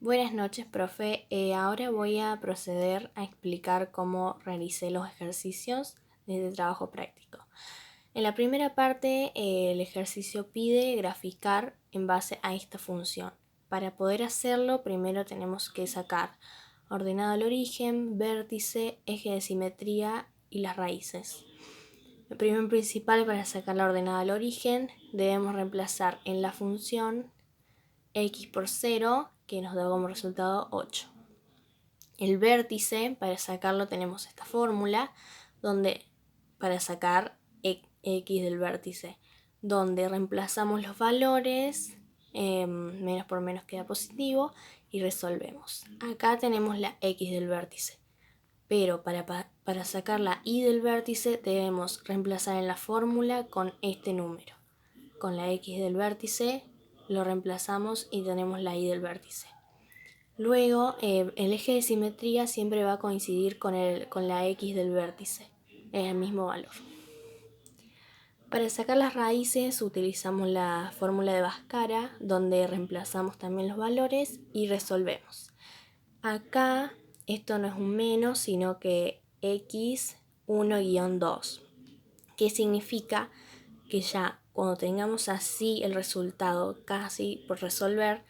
Buenas noches, profe. Ahora voy a proceder a explicar cómo realicé los ejercicios de trabajo práctico. En la primera parte, el ejercicio pide graficar en base a esta función. Para poder hacerlo, primero tenemos que sacar ordenado el origen, vértice, eje de simetría y las raíces. El primer principal, para sacar la ordenada al origen, debemos reemplazar en la función x por 0, que nos da como resultado 8. El vértice, para sacarlo tenemos esta fórmula, donde para sacar x del vértice, donde reemplazamos los valores, menos por menos queda positivo, y resolvemos. Acá tenemos la x del vértice, pero para sacar la y del vértice debemos reemplazar en la fórmula con este número. Con la x del vértice lo reemplazamos y tenemos la y del vértice. Luego, el eje de simetría siempre va a coincidir con la x del vértice, es el mismo valor. Para sacar las raíces utilizamos la fórmula de Bhaskara, donde reemplazamos también los valores y resolvemos. Acá esto no es un menos, sino que x1-2, que significa que ya cuando tengamos así el resultado casi por resolver,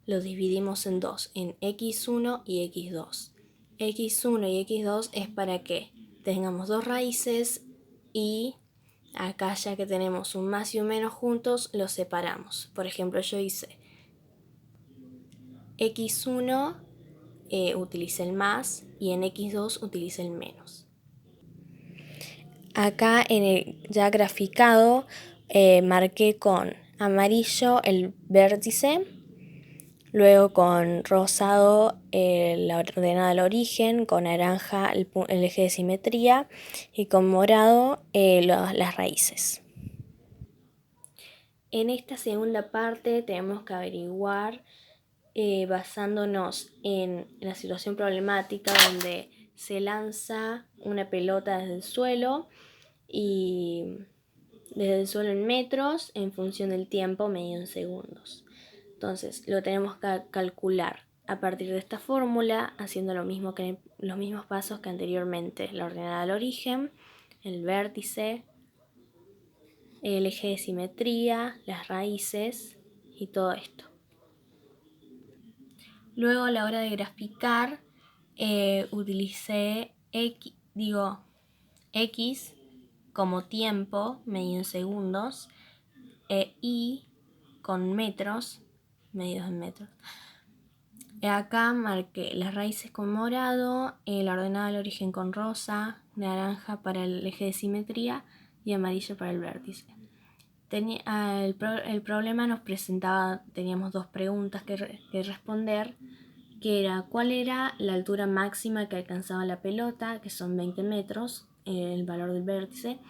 lo dividimos en dos, en x1 y x2. x1 y x2 es para que tengamos dos raíces y acá ya que tenemos un más y un menos juntos, los separamos. Por ejemplo, yo hice x1, utilicé el más y en x2 utilicé el menos. Acá en el ya graficado marqué con amarillo el vértice, luego con rosado la ordenada al origen, con naranja el eje de simetría y con morado las raíces. En esta segunda parte tenemos que averiguar, basándonos en la situación problemática donde se lanza una pelota desde el suelo y desde el suelo en metros en función del tiempo medido en segundos. Entonces lo tenemos que calcular a partir de esta fórmula, haciendo los mismos pasos que anteriormente: la ordenada al origen, el vértice, el eje de simetría, las raíces y todo esto. Luego, a la hora de graficar, utilicé x como tiempo medido en segundos, y con metros medidos en metros. Acá marqué las raíces con morado, la ordenada al origen con rosa, naranja para el eje de simetría y amarillo para el vértice. El problema nos presentaba, teníamos dos preguntas que responder, que era cuál era la altura máxima que alcanzaba la pelota, que son 20 metros, el valor del vértice,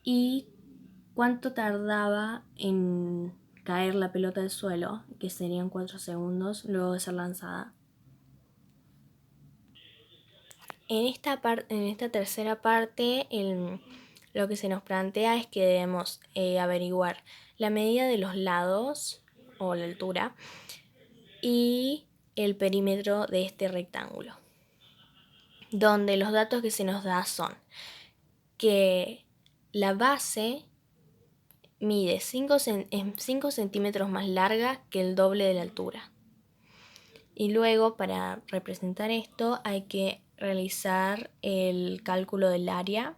y cuánto tardaba en caer la pelota del suelo, que serían 4 segundos luego de ser lanzada. En esta tercera parte, lo que se nos plantea es que debemos averiguar la medida de los lados o la altura y el perímetro de este rectángulo, donde los datos que se nos da son que la base mide 5 centímetros más larga que el doble de la altura. Y luego, para representar esto, hay que realizar el cálculo del área,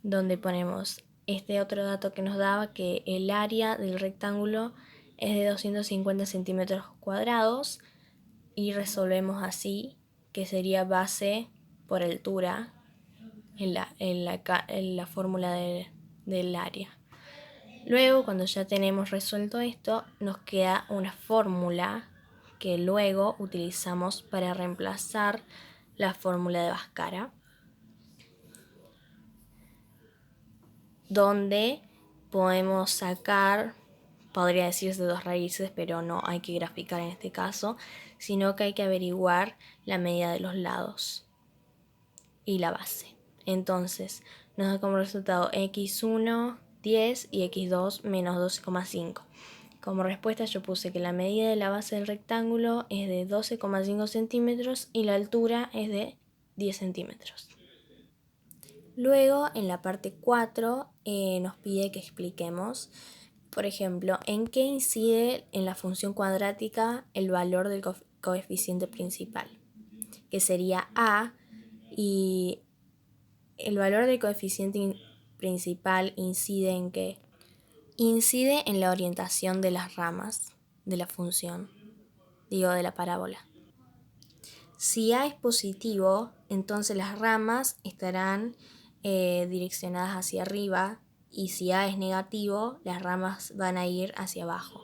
donde ponemos este otro dato que nos daba, que el área del rectángulo es de 250 centímetros cuadrados, y resolvemos así, que sería base por altura en la fórmula del área. Luego, cuando ya tenemos resuelto esto, nos queda una fórmula que luego utilizamos para reemplazar la fórmula de Bhaskara, donde podemos sacar, podría decirse, dos raíces, pero no hay que graficar en este caso, sino que hay que averiguar la medida de los lados y la base. Entonces nos da como resultado x1 10 y x2 menos 12,5. como respuesta yo puse que la medida de la base del rectángulo es de 12,5 centímetros y la altura es de 10 centímetros. Luego, en la parte 4, nos pide que expliquemos, por ejemplo, en qué incide en la función cuadrática el valor del coeficiente principal, que sería a, y el valor del coeficiente principal incide en qué? Incide en la orientación de las ramas de la función, de la parábola. Si a es positivo, entonces las ramas estarán direccionadas hacia arriba, y si a es negativo, las ramas van a ir hacia abajo.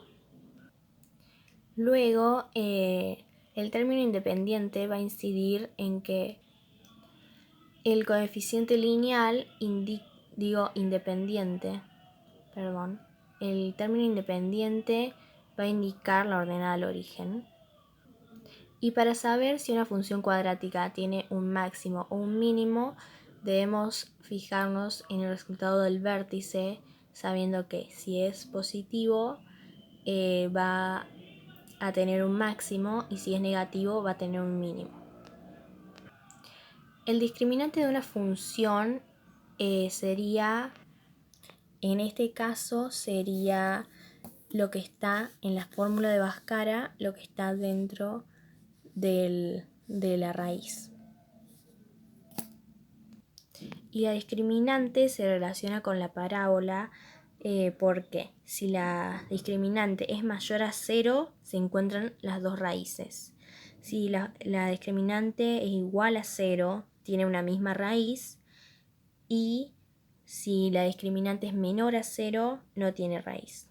Luego, el término independiente va a incidir en que el coeficiente lineal el término independiente va a indicar la ordenada al origen. Y para saber si una función cuadrática tiene un máximo o un mínimo, debemos fijarnos en el resultado del vértice, sabiendo que si es positivo va a tener un máximo y si es negativo va a tener un mínimo. El discriminante de una función sería, en este caso, sería lo que está en la fórmula de Bhaskara, lo que está dentro de la raíz. Y la discriminante se relaciona con la parábola porque si la discriminante es mayor a 0, se encuentran las dos raíces. Si la discriminante es igual a 0, tiene una misma raíz, y si la discriminante es menor a 0, no tiene raíz.